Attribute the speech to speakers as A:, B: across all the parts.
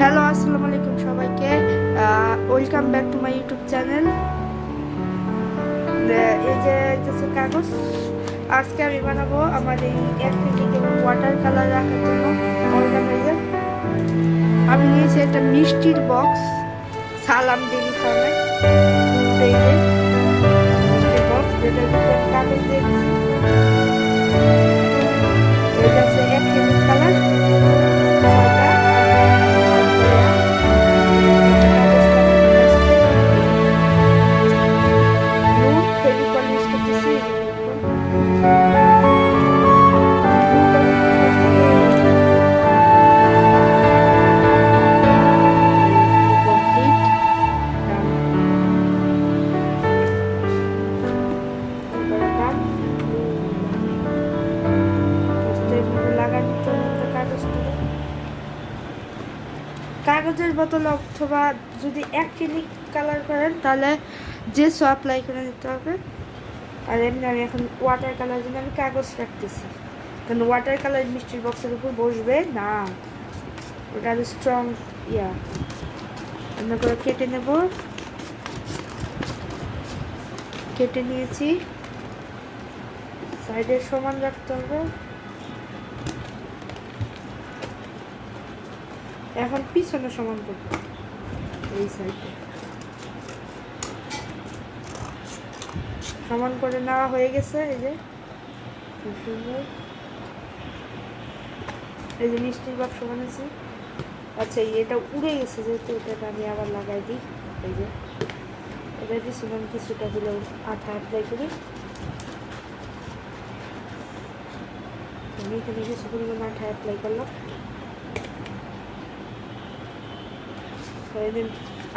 A: Hello, আসসালামু আলাইকুম সবাইকে। Welcome back to my YouTube channel. এই যে কাগজ, আজকে আমি বানাবো আমার এই অ্যাক্রিলিক এবং ওয়াটার কালার রাখার জন্য অর্গানাইজার। আমি নিয়েছি একটা মিষ্টির বক্স, সালাম ডেইরি ফার্মের মিষ্টির বক্স, যেটার ভিতরে কাগজ দিয়েছি। এটা হচ্ছে অ্যাক্রিলিক কালার কাগজের বোতল, অথবা যদি অ্যাক্রিলিক কালার করেন তাহলে জেসও অ্যাপ্লাই করে নিতে হবে। আর এমনি আমি এখন ওয়াটার কালার জন্য আমি কাগজ রাখতেছি, কারণ ওয়াটার কালার মিষ্টির বক্সের উপর বসবে না, ওটা আরো স্ট্রং। আমরা করে কেটে নেব। কেটে নিয়েছি, সাইডে সমান রাখতে হবে। এখন পিছনে সমান করব, এই সাইডে সমান করে নেওয়া হয়ে গেছে। এই যে খুব সুন্দর, এই যে মিষ্টির বক্স বানিয়েছি। আচ্ছা, এটা উড়ে গেছে, যেহেতু এটা আমি আবার লাগাই দিই। এই যে এটা পিছনে আমি কিছুটা হলেও আঠা অ্যাপ্লাই করি। আমি এখানে কিছু পরিমাণ আঠা অ্যাপ্লাই করলাম।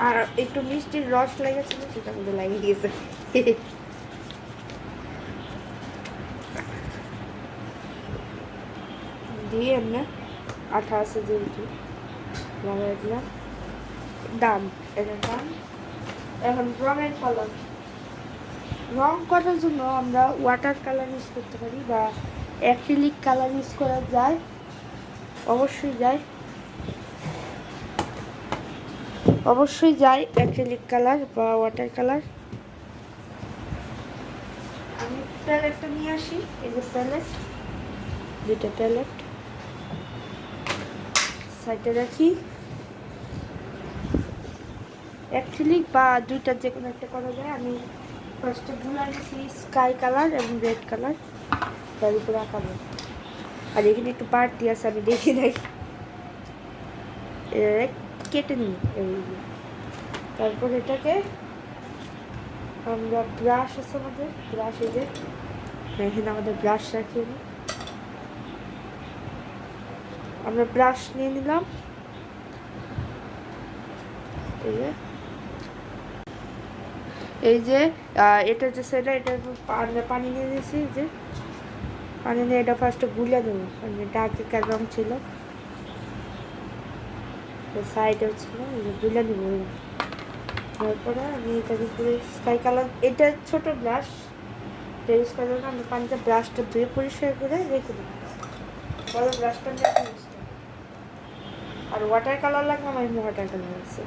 A: আর একটু মিষ্টির রস লেগেছিল, সেটা মধ্যে লাগিয়ে গিয়েছে। দিয়ে এমনি আঠা আছে যেহেতু লাগাই দিলাম। দাম, এটার দাম। এখন রঙের কালার, রং করার জন্য আমরা ওয়াটার কালার ইউজ করতে পারি বা অ্যাক্রিলিক কালার ইউজ করা যায়, অবশ্যই যায় অ্যাক্রিলিক কালার বা ওয়াটার কালার। আমি প্যালেটটা নিয়ে আসি। এই যে প্যালেট, দুটো প্যালেট সাইডে রাখি। অ্যাক্রিলিক বা দুইটার যে কোনো একটা করা যায়। আমি ফার্স্টে গুলা নিয়েছি স্কাই কালার এবং রেড কালার, তার উপরে আঁকাবো। আর এখানে একটু বাড়তি আছে, আমি দেখি নাই, কেটে নিই। এই তারপর এটাকে আমরা ব্রাশ আছে আমাদের, ব্রাশ, এই যে এখানে আমাদের ব্রাশ রাখি। আমরা ব্রাশ নিয়ে নিলাম। এই যে এটা যে সেটা, এটা আমরা পানি নিয়ে দিয়েছি। যে পানি নিয়ে এটা ফার্স্টে গুলে দেবো, কারণ এটা আগেকার রং ছিল, সাইডেও ছিল, গুলে নেব। তারপরে আমি এটার উপরে স্কাই কালার, এটা ছোটো ব্রাশ ইউজ করার জন্য আমরা পানিতে ব্রাশটা ধুয়ে পরিষ্কার করে রেখে দেবো। বড় ব্রাশটা নিয়ে আর ওয়াটার কালার লাগবে, আমার ওয়াটার কালার আছে।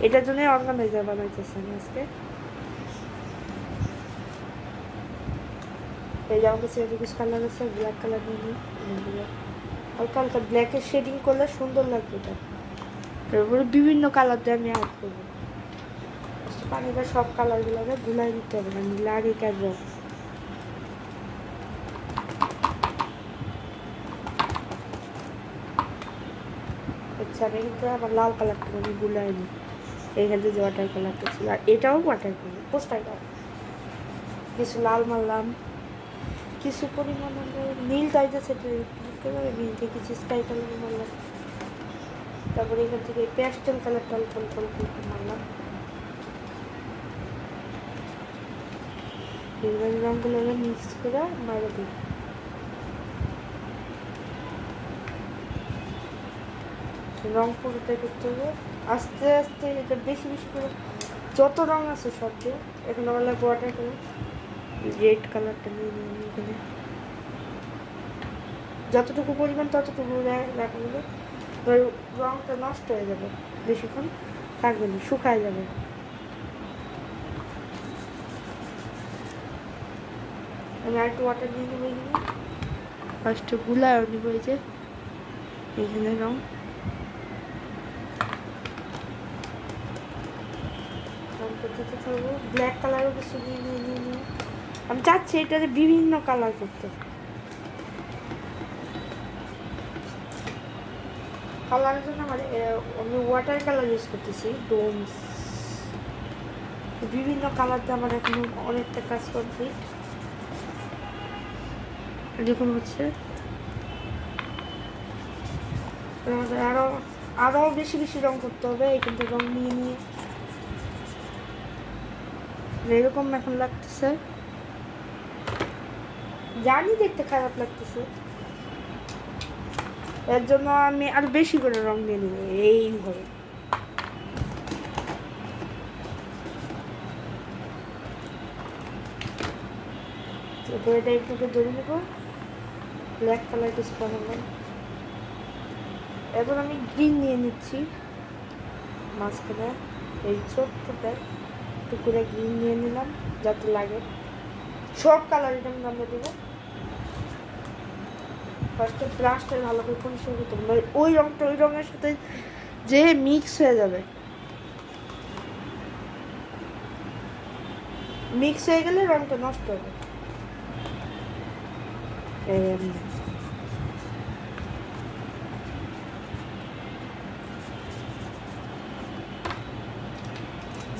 A: এটার জন্য অর্গানাইজার বানাইতেছি আমি আজকে। এই যে আমার কাছে কিছু কালার আছে, ব্ল্যাক কালার নিয়ে নিই। হালকা হালকা ব্ল্যাকের শেডিং করলে সুন্দর লাগবে এটা। তারপরে বিভিন্ন কালার দিয়ে আমি অ্যাড করবো। পানিটা সব কালারগুলোকে গুলাই দিতে হবে, না নিলে আগেকার রং। আচ্ছা, আমি কিন্তু আমার লাল কালারটা আমি গুলাই নিই। এইখানে যে ওয়াটার কালারটা ছিল, আর এটাও ওয়াটার কালার, পোস্টার কালার। কিছু লাল মারলাম, কিছু পরিমাণ নীল টাইপের, সেটা নীল থেকে কিছু স্কাই কালার মারলাম। তারপরে এখান থেকে প্যাস্টেল কালারটা অল্প অল্প অল্প মারলাম। এইভাবে রঙগুলো মিক্স করে মারা দিই। রং পুরোটাই করতে হবে আস্তে আস্তে, এটা বেশি বেশি করে যত রং আছে সব দিয়ে। এখন আমার লাগবে ওয়াটার কালার, রেড কালারটা নিয়ে নিই এখানে, যতটুকু পরিমাণ ততটুকু রাখা যাবে। রঙটা নষ্ট হয়ে যাবে, বেশিক্ষণ থাকবে না, শুকায় যাবে। আমি আর একটু ওয়াটার নিয়ে নেবো, এখানে ফার্স্টে গুলায় নিবো, এই যে এইখানে রঙ দিতে থাকবো। ব্ল্যাক কালারও কিছু নিয়ে আমি চাচ্ছি এটাতে বিভিন্ন কালার করতে। কালারের জন্য আমি ওয়াটার কালার ইউজ করতেছি, ডোমস। বিভিন্ন কালার দিয়ে আমার এখন অনেকটা কাজ কমপ্লিট। এরকম হচ্ছে আমাদের আরও বেশি বেশি রং করতে হবে। এখান থেকে রং নিয়ে এরকম এখন লাগতেছে, জানি দেখতে খারাপ লাগতেছে, এর জন্য আমি আরো বেশি করে রং দিয়ে নেবো এইভাবে। এটা একটু ধরে নেবো, ব্ল্যাক কালার কিছু বানালাম। এবার আমি গ্রিন নিয়ে নিচ্ছি, মাঝখানে এই ছোট্টটা টুকুরে গ্রিন নিয়ে নিলাম যাতে লাগে। সব কালার এটা আমরা দেবো। ফার্স্টে ব্রাশটা ভালো করে পরিষ্কার করতে হবে, ওই রঙটা ওই রঙের সাথে যে মিক্স হয়ে যাবে। মিক্স হয়ে গেলে রঙটা নষ্ট হবে।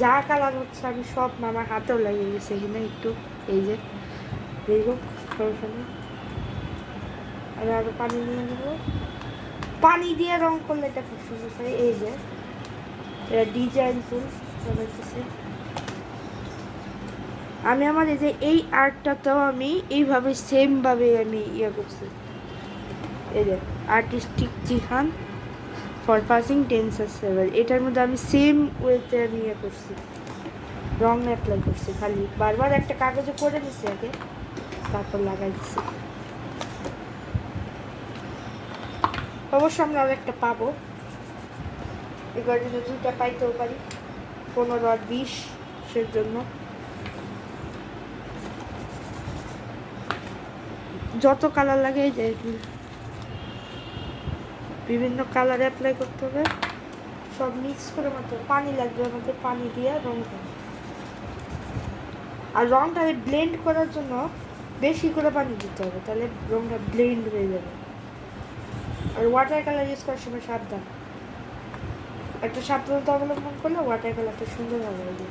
A: যা কালার হচ্ছে আমি সব আমার হাতেও লাগিয়ে গেছে এখানে একটু, এই যে এই হোক সমস্যা নেই। আমি আরো পানি নিয়ে নেবো, পানি দিয়ে রং করলে এটা খুব সুন্দর হয়। এই যে এটা ডিজাইন ফুল বানাইতেছি আমি। আমার এই যে এই আর্টটাতেও আমি এইভাবে সেমভাবে আমি ইয়ে করছি। এই যে আর্টিস্টিক জিহান ফর পাসিং টেন্সার সেভেল, এটার মধ্যে আমি সেম ওয়েতে আমি ইয়ে করছি, রং অ্যাপ্লাই করছি। খালি বারবার একটা কাগজে করে নিচ্ছি আগে, তারপর লাগাই দিচ্ছি। অবশ্য আমরা আর একটা পাবো, এবার যদি 2টা পাইতেও পারি, 15 আর 20-এর জন্য। যত কালার লাগে এই যে বিভিন্ন কালার অ্যাপ্লাই করতে হবে, সব মিক্স করে মাত্র পানি লাগবে আমাদের, পানি দিয়ে রং করবে। আর রংটা ব্লেন্ড করার জন্য বেশি করে পানি দিতে হবে, তাহলে রংটা ব্লেন্ড হয়ে যাবে। আর ওয়াটার কালার ইউজ করার সময় সাবধান, একটা সাবধানতা অবলম্বন করলে ওয়াটার কালারটা সুন্দর হবে।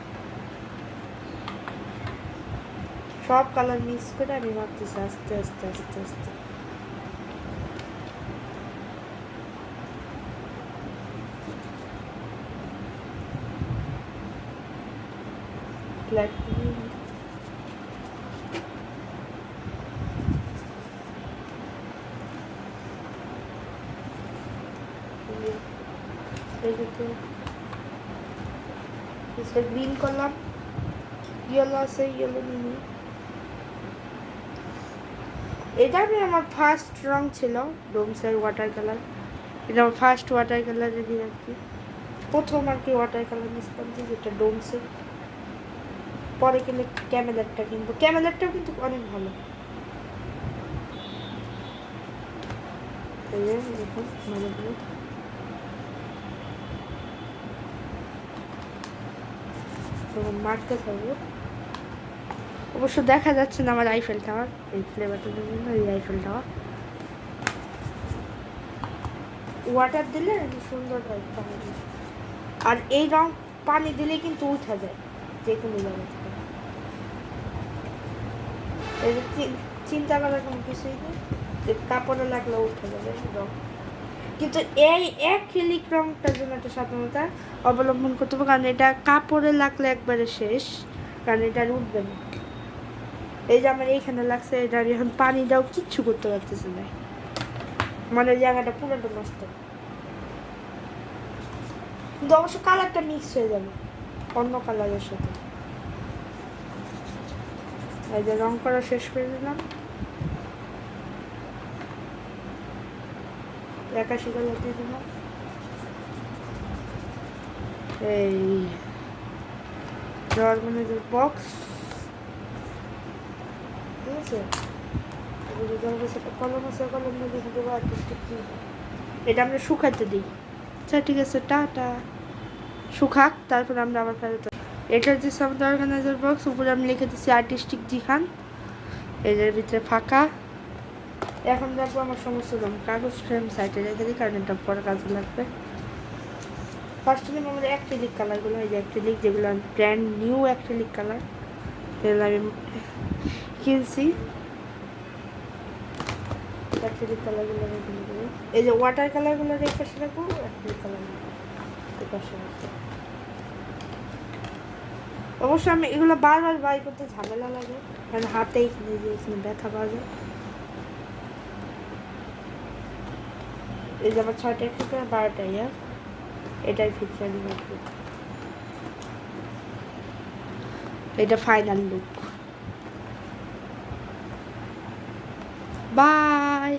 A: সব কালার মিক্স করে আমি মাখতেছি আস্তে আস্তে আস্তে আস্তে। ব্ল্যাক গ্রিন করলাম, ইয়েলো আছে ইয়েলো নিয়ে। এটা আমি আমার ফার্স্ট রং ছিল ডোমসের ওয়াটার কালার, এটা আমার ফার্স্ট ওয়াটার কালারে দিয়ে আর কি, প্রথম আর কি ওয়াটার কালার নিচ্ছিলাম যেটা ডোমসের। পরে কিনলে ক্যামেলারটা কিনবো, ক্যামেলারটাও কিন্তু অনেক ভালো। দেখুন ভালো ভালো মারতে থাকবো। অবশ্য দেখা যাচ্ছে না আমার আইফেল টাওয়ার, এই ফ্লেভারটার জন্য এই আইফেল টাওয়ার। ওয়াটার দিলে সুন্দর হয় পানি, আর এই রং পানি দিলে কিন্তু উঠা যায় যে কোনো জায়গা থেকে। চিন্তা করার কোনো কিছুই নেই, যে কাপড়ে লাগলে উঠে যাবে রং। কিন্তু এই অ্যাক্রিলিক রংটার জন্য একটা সাবধানতা অবলম্বন করতে হবে, কারণ এটা কাপড়ে লাগলে একবারে শেষ, কারণ এটা উঠবে না। এই যে আমার এইখানে লাগছে, এটা এখন পানি দাও কিচ্ছু করতে পারতেছে না, মানে জায়গাটা পুরোটা নষ্ট। কিন্তু অবশ্য কালারটা মিক্স হয়ে যাবে অন্য কালারের সাথে। এই যে রং করা শেষ করে দিলাম, 81 কালার দিয়ে দিলাম। এই অর্গানাইজার বক্স, ঠিক আছে। কলম আছে, কলম দিয়ে লিখে দেবো আর্টিস্টিক কি। এটা আমরা শুকাতে দিই। আচ্ছা ঠিক আছে, টাটা। শুকাক, তারপর আমরা আবার ফেরত। এটা হচ্ছে আমাদের অর্গানাইজার বক্স। উপরে আমি লিখে দিচ্ছি আর্টিস্টিক জিহান। এটার ভিতরে ফাঁকা। এখন রাখবো আমার সমস্ত রকম কাগজ ফ্রেম সাইডে রেখে দিই, কারণ এটা পরে কাজে লাগবে। ফার্স্ট টাইম আমাদের অ্যাক্রিলিক কালারগুলো, এই যে অ্যাক্রিলিক, যেগুলো ব্র্যান্ড নিউ অ্যাক্রিলিক কালার, এগুলো আমি কিনছি। অ্যাক্রিলিক কালারগুলো রেখে দেবো। এই যে ওয়াটার কালারগুলো রেখে রাখবো, অ্যাক্রিলিক কালারগুলো পাশে রাখবো। অবশ্য আমি এগুলো বারবার বাই করতে ঝামেলা লাগে, কারণ হাতেই এখানে ব্যথা পাওয়া যায়। এই যে আমার 6টা একটু করে 12টাই, এটাই ফিক্সার নিব। এটা ফাইনাল লুক। বাই।